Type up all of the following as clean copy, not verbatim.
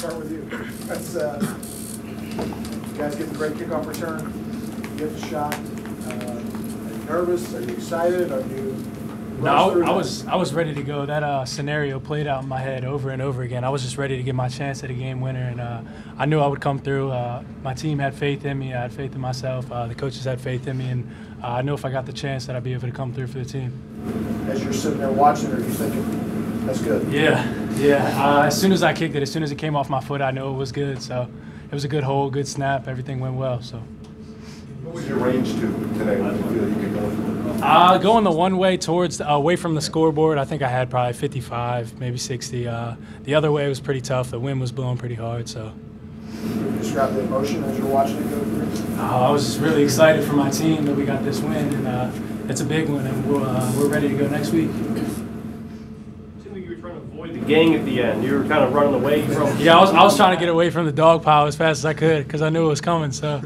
start with you. That's, you guys get the great kickoff return. You get the shot. Are you nervous? Are you excited? Are you? No, I was ready to go. That scenario played out in my head over and over again. I was just ready to get my chance at a game winner, and I knew I would come through. My team had faith in me. I had faith in myself. The coaches had faith in me, and I knew if I got the chance that I'd be able to come through for the team. As you're sitting there watching, are you thinking, that's good? Yeah. As soon as I kicked it, as soon as it came off my foot, I knew it was good. So it was a good hole, good snap. Everything went well. So. What was your range to today? What did you feel you could go for? Going the one way towards away from the scoreboard, I think I had probably 55, maybe 60. The other way was pretty tough. The wind was blowing pretty hard. So. Can you describe the emotion as you're watching it go through? I was just really excited for my team that we got this win, and it's a big one, and we're ready to go next week. It seemed like you were trying to avoid the gang at the end. You were kind of running away from. Yeah, I was trying to get away from the dog pile as fast as I could because I knew it was coming. So.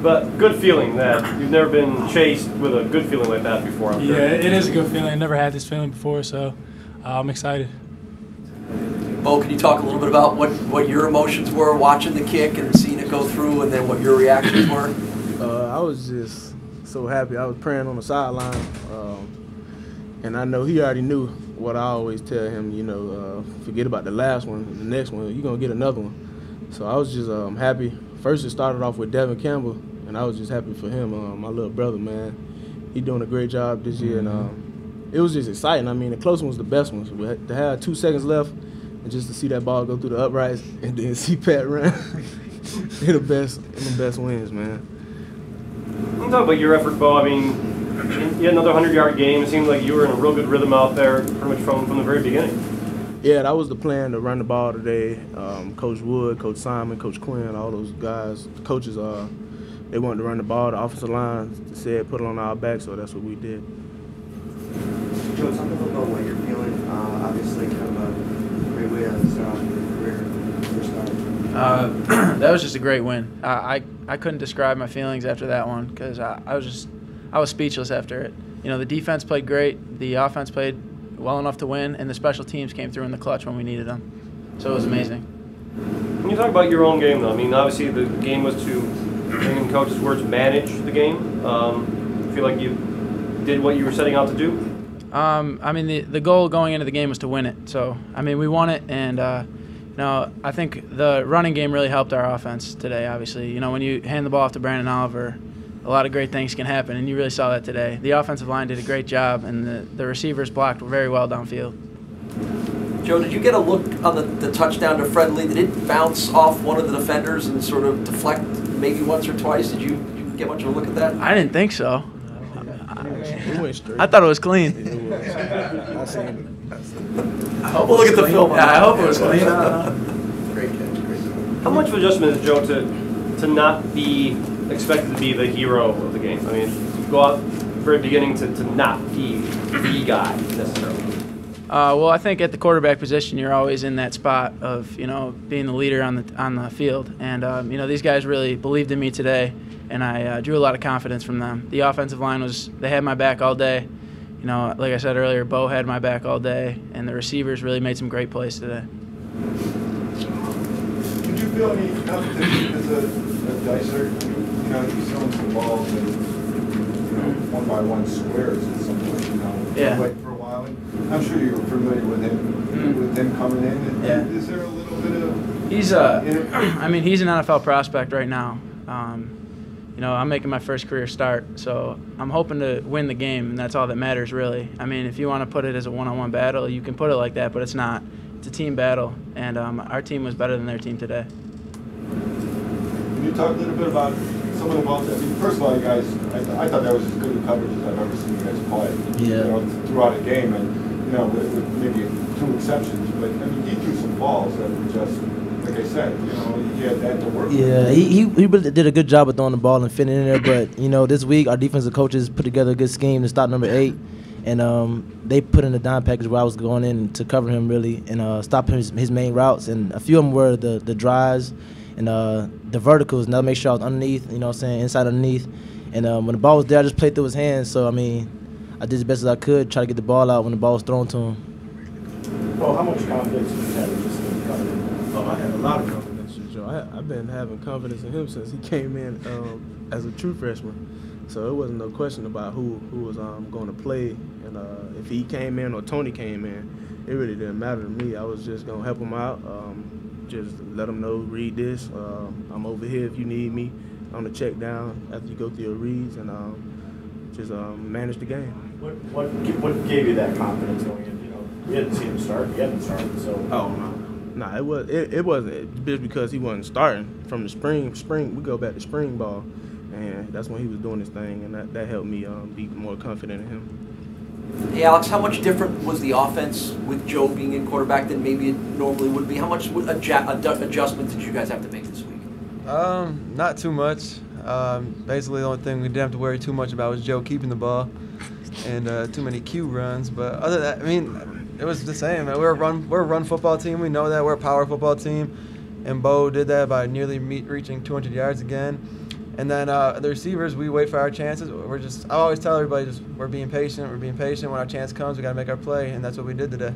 But good feeling that you've never been chased with a good feeling like that before. I'm sure. Yeah, it is a good feeling. I never had this feeling before, so I'm excited. Bo, can you talk a little bit about what your emotions were watching the kick and seeing it go through, and then what your reactions were? I was just so happy. I was praying on the sideline, and I know he already knew what I always tell him, forget about the last one, the next one, you're going to get another one. So I was just happy. First it started off with Devin Campbell, and I was just happy for him, my little brother, man. He doing a great job this year, and it was just exciting. I mean, the close one was the best one. So to have 2 seconds left, and just to see that ball go through the uprights, and then see Pat run, they're the best wins, man. Can you talk about your effort, Bo? I mean, you had another 100-yard game. It seemed like you were in a real good rhythm out there pretty much from the very beginning. Yeah, that was the plan, to run the ball today. Coach Wood, Coach Simon, Coach Quinn, all those guys, the coaches, they wanted to run the ball. The offensive line said put it on our back, so that's what we did. Joe, talk a little about what you're feeling. Obviously, kind of a great way to start off your career, first start. That was just a great win. I couldn't describe my feelings after that one because I was speechless after it. The defense played great, the offense played well enough to win, and the special teams came through in the clutch when we needed them. So it was amazing. When you talk about your own game, though, I mean, obviously the game was to, in coach's words, manage the game. Feel like you did what you were setting out to do? I mean, the goal going into the game was to win it. So, I mean, we won it, and I think the running game really helped our offense today, obviously. When you hand the ball off to Brandon Oliver, a lot of great things can happen, and you really saw that today. The offensive line did a great job, and the receivers blocked very well downfield. Joe, did you get a look on the touchdown to Fred Lee? Did it bounce off one of the defenders and sort of deflect maybe once or twice? Did you get much of a look at that? I didn't think so. It went straight. I thought it was clean. I seen it. We'll look at the film. Yeah, I hope it was clean. Great catch, great catch. How much of an adjustment is Joe to not be expected to be the hero of the game? I mean, go out very beginning to not be the guy necessarily. Well, I think at the quarterback position, you're always in that spot of being the leader on the field, and these guys really believed in me today, and I drew a lot of confidence from them. The offensive line they had my back all day. Like I said earlier, Bo had my back all day, and the receivers really made some great plays today. Did you feel any competition as a dicer? He's throwing some balls and one by one squares at some point. Yeah. Like for a while. I'm sure you're familiar with him, with him coming in. Yeah. Is there a little bit of? He's he's an NFL prospect right now. I'm making my first career start, so I'm hoping to win the game, and that's all that matters, really. I mean, if you want to put it as a one-on-one battle, you can put it like that, but it's not. It's a team battle, and our team was better than their team today. Can you talk a little bit about some of the balls? I mean, first of all, you guys, I thought that was as good a coverage as I've ever seen you guys play. Yeah. Throughout a game, and with maybe 2 exceptions, but I mean, he threw some balls that were just. Like I said, he had that to work with. Yeah, he really did a good job of throwing the ball and fitting in there. But, this week our defensive coaches put together a good scheme to stop number 8. And they put in a dime package where I was going in to cover him, really, and stop his main routes. And a few of them were the drives and the verticals. Now make sure I was underneath, inside underneath. And when the ball was there, I just played through his hands. So, I did as best as I could, try to get the ball out when the ball was thrown to him. Well, how much confidence do you have in this game coming in? Oh, I had a lot of confidence in Joe. I've been having confidence in him since he came in as a true freshman. So it wasn't no question about who was going to play. And if he came in or Tony came in, it really didn't matter to me. I was just going to help him out, just let him know, read this. I'm over here if you need me on the check down after you go through your reads, and just manage the game. What gave you that confidence going in? You know, we hadn't seen him start. He hadn't started, so. Oh no. Nah, it wasn't just because he wasn't starting from the spring. We go back to spring ball, and that's when he was doing his thing, and that helped me be more confident in him. Hey, Alex, how much different was the offense with Joe being in quarterback than maybe it normally would be? How much adjustment did you guys have to make this week? Not too much. Basically, the only thing we didn't have to worry too much about was Joe keeping the ball and too many Q runs. But other than that, I mean, it was the same. We're a run football team. We know that. We're a power football team. And Bo did that by nearly reaching 200 yards again. And then the receivers, we wait for our chances. I always tell everybody, we're being patient. We're being patient. When our chance comes, we got to make our play. And that's what we did today.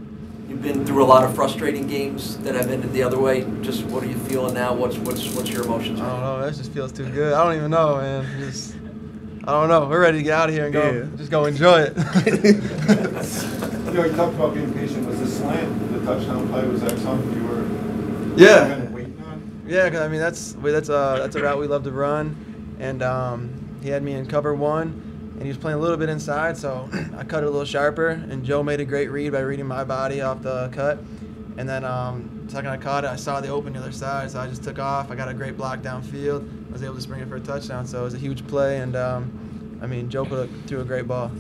You've been through a lot of frustrating games that have ended the other way. Just what are you feeling now? What's your emotions? I don't know. That just feels too good. I don't even know, man. I don't know. We're ready to get out of here and go. Just go enjoy it. You know, you talked about being patient. Was the slant, the touchdown play, was that something you were kind of waiting on? Yeah, because I mean that's a route we love to run, and he had me in cover one, and he was playing a little bit inside, so I cut it a little sharper, and Joe made a great read by reading my body off the cut, and then second I caught it, I saw the open the other side, so I just took off. I got a great block downfield. I was able to spring it for a touchdown, so it was a huge play, and I mean Joe threw a great ball.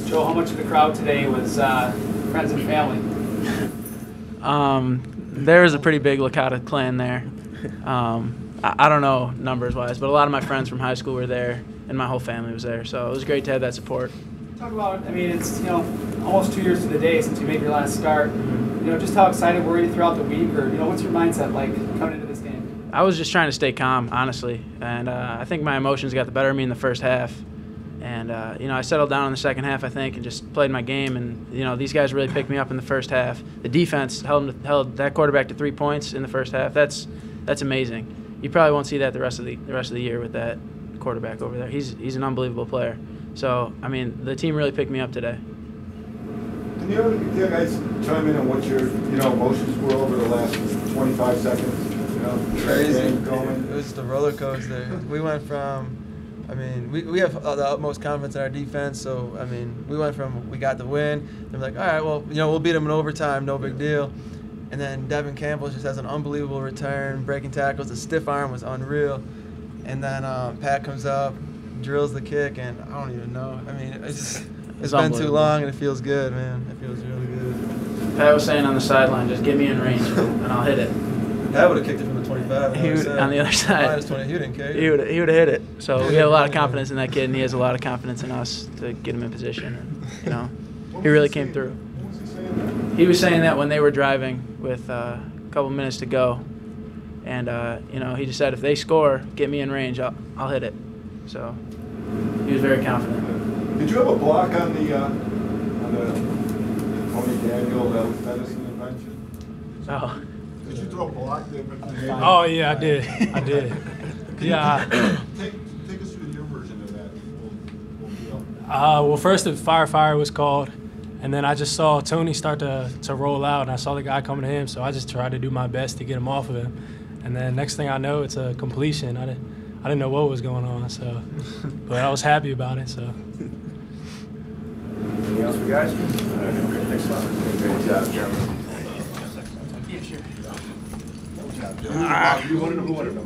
Joe, how much of the crowd today was friends and family? There was a pretty big Licata clan there. I don't know numbers-wise, but a lot of my friends from high school were there, and my whole family was there. So it was great to have that support. Talk about, I mean, it's almost 2 years to the day since you made your last start. Just how excited were you throughout the week, or what's your mindset like coming into this game? I was just trying to stay calm, honestly, and I think my emotions got the better of me in the first half. And, I settled down in the second half, I think, and just played my game. And, these guys really picked me up in the first half. The defense held that quarterback to 3 points in the first half. That's amazing. You probably won't see that the rest of the year with that quarterback over there. He's an unbelievable player. So, I mean, the team really picked me up today. Can you guys chime in on what your emotions were over the last 25 seconds? Crazy. It was the roller coaster. We went from. I mean, we have the utmost confidence in our defense, so, I mean, we went from we got the win, they're like, all right, well, we'll beat them in overtime, no big deal. And then Devin Campbell just has an unbelievable return, breaking tackles, the stiff arm was unreal. And then Pat comes up, drills the kick, and I don't even know. I mean, it's been too long, and it feels good, man. It feels really good. Pat was saying on the sideline, just get me in range, and I'll hit it. Pat would have kicked it from the 25. On the other side. 20, he didn't care. He would have hit it. So we have a lot of confidence in that kid, and he has a lot of confidence in us to get him in position. And, he really came through. What was he saying? He was saying that when they were driving with a couple minutes to go, and he just said, if they score, get me in range, I'll hit it. So he was very confident. Did you have a block on the Tony Daniel Edison invention? Oh. Did you throw a block there? Oh, yeah, I did. Yeah. Take us through your version of that. Well, first the fire was called, and then I just saw Tony start to roll out, and I saw the guy coming to him, so I just tried to do my best to get him off of him. And then next thing I know, it's a completion. I didn't know what was going on, so, but I was happy about it. So. Anything else for guys? Okay, thanks a lot. Great job, Jeremy. You wanted to know who wanted to know.